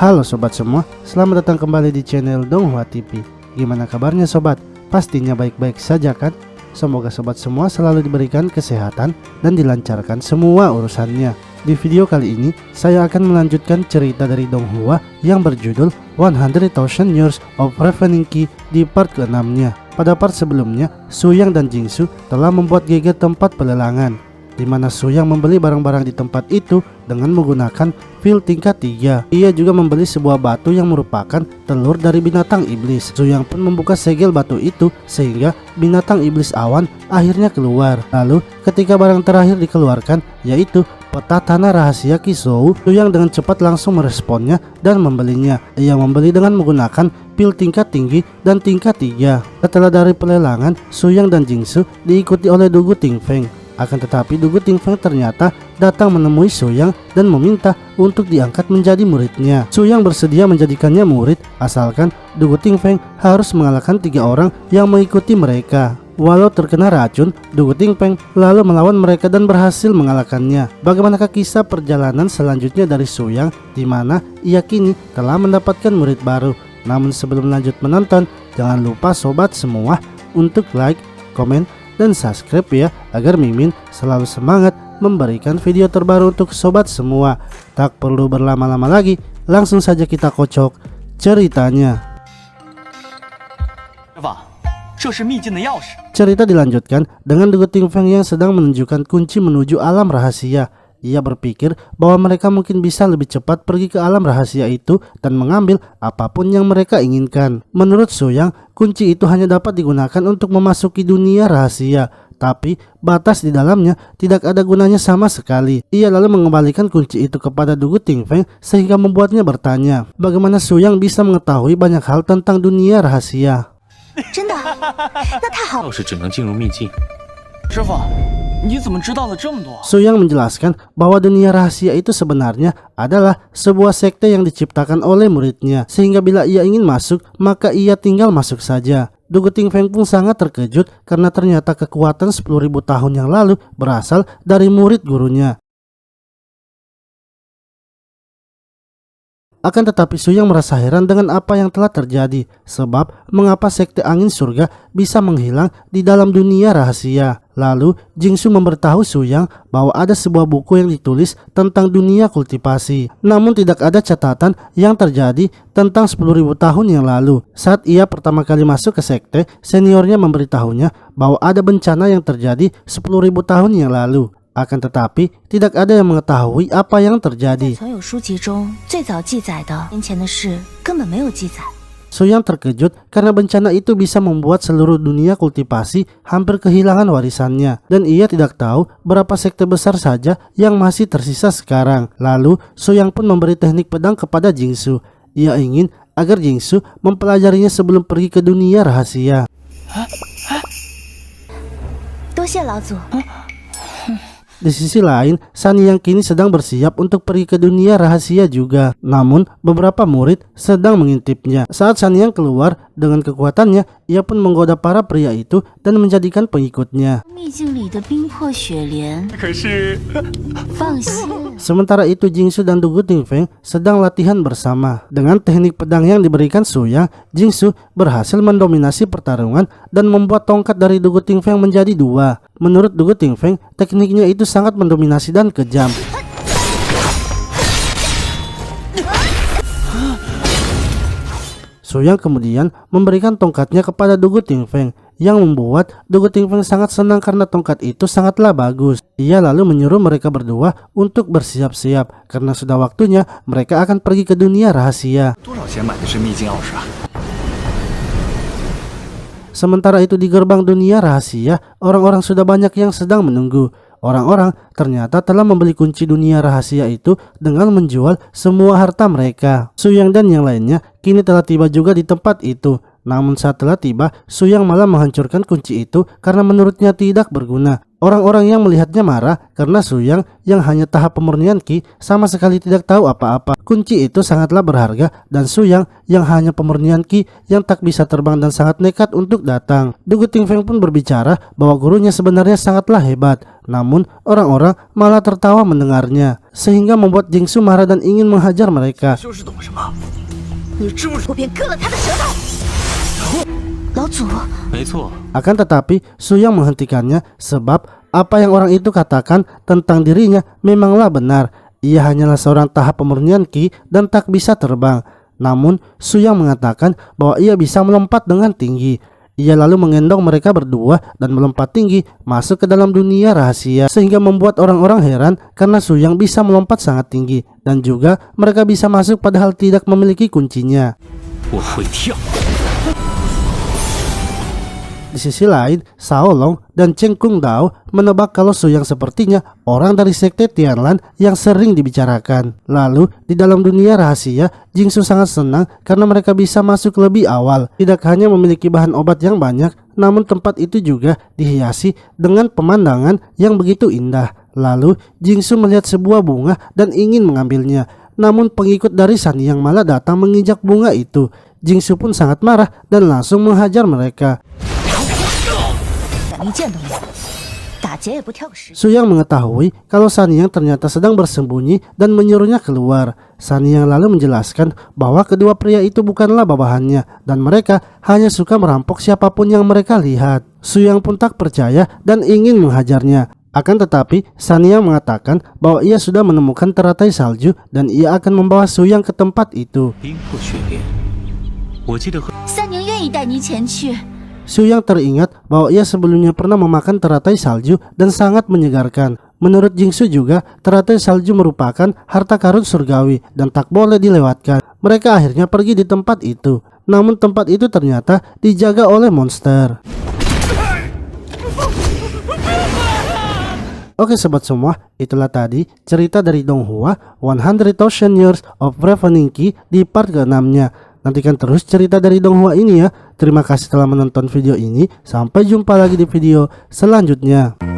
Halo sobat semua, selamat datang kembali di channel Donghua TV. Gimana kabarnya sobat? Pastinya baik-baik saja kan? Semoga sobat semua selalu diberikan kesehatan dan dilancarkan semua urusannya. Di video kali ini, saya akan melanjutkan cerita dari Donghua yang berjudul 100,000 Years of Ravening Key di part ke-6-nya. Pada part sebelumnya, Su Yang dan Jingsu telah membuat geger tempat pelelangan, di mana Su Yang membeli barang-barang di tempat itu dengan menggunakan pil tingkat 3. Ia juga membeli sebuah batu yang merupakan telur dari binatang iblis. Su Yang pun membuka segel batu itu sehingga binatang iblis awan akhirnya keluar. Lalu ketika barang terakhir dikeluarkan, yaitu peta tanah rahasia Kisou, Su Yang dengan cepat langsung meresponnya dan membelinya. Ia membeli dengan menggunakan pil tingkat tinggi dan tingkat 3. Setelah dari pelelangan, Su Yang dan Jingsu diikuti oleh Dugu Tingfeng. Akan tetapi Dugu Tingfeng ternyata datang menemui Su Yang dan meminta untuk diangkat menjadi muridnya. Su Yang bersedia menjadikannya murid asalkan Dugu Tingfeng harus mengalahkan 3 orang yang mengikuti mereka. Walau terkena racun, Dugu Tingfeng lalu melawan mereka dan berhasil mengalahkannya. Bagaimanakah kisah perjalanan selanjutnya dari Su Yang, di mana ia kini telah mendapatkan murid baru? Namun sebelum lanjut menonton, jangan lupa sobat semua untuk like, komen, dan subscribe ya, agar Mimin selalu semangat memberikan video terbaru untuk sobat semua. Tak perlu berlama-lama lagi, langsung saja kita kocok ceritanya. Cerita dilanjutkan dengan Dugu Tingfeng yang sedang menunjukkan kunci menuju alam rahasia. Ia berpikir bahwa mereka mungkin bisa lebih cepat pergi ke alam rahasia itu dan mengambil apapun yang mereka inginkan. Menurut Su Yang, kunci itu hanya dapat digunakan untuk memasuki dunia rahasia, tapi batas di dalamnya tidak ada gunanya sama sekali. Ia lalu mengembalikan kunci itu kepada Dugu Tingfeng sehingga membuatnya bertanya, bagaimana Su Yang bisa mengetahui banyak hal tentang dunia rahasia. Su Yang menjelaskan bahwa dunia rahasia itu sebenarnya adalah sebuah sekte yang diciptakan oleh muridnya, sehingga bila ia ingin masuk, maka ia tinggal masuk saja. Dugu Tingfeng pun sangat terkejut karena ternyata kekuatan 10.000 tahun yang lalu berasal dari murid gurunya. Akan tetapi Su Yang merasa heran dengan apa yang telah terjadi, sebab mengapa sekte angin surga bisa menghilang di dalam dunia rahasia. Lalu Jingsu memberitahu Su Yang bahwa ada sebuah buku yang ditulis tentang dunia kultivasi, namun tidak ada catatan yang terjadi tentang 10.000 tahun yang lalu. Saat ia pertama kali masuk ke sekte, seniornya memberitahunya bahwa ada bencana yang terjadi 10.000 tahun yang lalu. Akan tetapi tidak ada yang mengetahui apa yang terjadi. Su Yang terkejut karena bencana itu bisa membuat seluruh dunia kultivasi hampir kehilangan warisannya, dan ia tidak tahu berapa sekte besar saja yang masih tersisa sekarang. Lalu Su Yang pun memberi teknik pedang kepada Jingsu. Ia ingin agar Jingsu mempelajarinya sebelum pergi ke dunia rahasia. Di sisi lain, Sunny yang kini sedang bersiap untuk pergi ke dunia rahasia juga. Namun, beberapa murid sedang mengintipnya. Saat Sunny yang keluar dengan kekuatannya, ia pun menggoda para pria itu dan menjadikan pengikutnya. Sementara itu, Jingsu dan Dugu Tingfeng sedang latihan bersama. Dengan teknik pedang yang diberikan Su Yang, Jingsu berhasil mendominasi pertarungan dan membuat tongkat dari Dugu Tingfeng menjadi 2. Menurut Dugu Tingfeng, tekniknya itu sangat mendominasi dan kejam. Su Yang kemudian memberikan tongkatnya kepada Dugu Tingfeng, yang membuat Dugu Tingfeng sangat senang karena tongkat itu sangatlah bagus. Ia lalu menyuruh mereka berdua untuk bersiap-siap karena sudah waktunya mereka akan pergi ke dunia rahasia. Sementara itu di gerbang dunia rahasia, orang-orang sudah banyak yang sedang menunggu. Orang-orang ternyata telah membeli kunci dunia rahasia itu dengan menjual semua harta mereka. Su Yang dan yang lainnya kini telah tiba juga di tempat itu. Namun saat telah tiba, Su Yang malah menghancurkan kunci itu karena menurutnya tidak berguna. Orang-orang yang melihatnya marah karena Suyang yang hanya tahap pemurnian Ki sama sekali tidak tahu apa-apa. Kunci itu sangatlah berharga dan Suyang yang hanya pemurnian Ki yang tak bisa terbang dan sangat nekat untuk datang. Dugu Tingfeng pun berbicara bahwa gurunya sebenarnya sangatlah hebat. Namun orang-orang malah tertawa mendengarnya sehingga membuat Jingsu marah dan ingin menghajar mereka. Akan tetapi Suyang menghentikannya sebab apa yang orang itu katakan tentang dirinya memanglah benar. Ia hanyalah seorang tahap pemurnian Ki dan tak bisa terbang. Namun Suyang mengatakan bahwa ia bisa melompat dengan tinggi. Ia lalu menggendong mereka berdua dan melompat tinggi masuk ke dalam dunia rahasia sehingga membuat orang-orang heran karena Suyang bisa melompat sangat tinggi dan juga mereka bisa masuk padahal tidak memiliki kuncinya. Di sisi lain, Sao Long dan Cheng Kung Dao menebak kalau Suyang sepertinya orang dari sekte Tianlan yang sering dibicarakan. Lalu, di dalam dunia rahasia, Jingsu sangat senang karena mereka bisa masuk lebih awal. Tidak hanya memiliki bahan obat yang banyak, namun tempat itu juga dihiasi dengan pemandangan yang begitu indah. Lalu, Jingsu melihat sebuah bunga dan ingin mengambilnya. Namun pengikut dari Saniyang malah datang menginjak bunga itu. Jingsu pun sangat marah dan langsung menghajar mereka. Suyang mengetahui kalau Saniyang ternyata sedang bersembunyi dan menyuruhnya keluar. Saniyang lalu menjelaskan bahwa kedua pria itu bukanlah bawahannya dan mereka hanya suka merampok siapapun yang mereka lihat. Suyang pun tak percaya dan ingin menghajarnya. Akan tetapi Saniyang mengatakan bahwa ia sudah menemukan teratai salju dan ia akan membawa Suyang ke tempat itu. Suyang teringat bahwa ia sebelumnya pernah memakan teratai salju dan sangat menyegarkan. Menurut Jingsu juga, teratai salju merupakan harta karun surgawi dan tak boleh dilewatkan. Mereka akhirnya pergi di tempat itu. Namun tempat itu ternyata dijaga oleh monster. Oke sobat semua, itulah tadi cerita dari Donghua 100,000 Years of Ravening Ki di part ke-6-nya. Nantikan terus cerita dari Donghua ini ya. Terima kasih telah menonton video ini. Sampai jumpa lagi di video selanjutnya.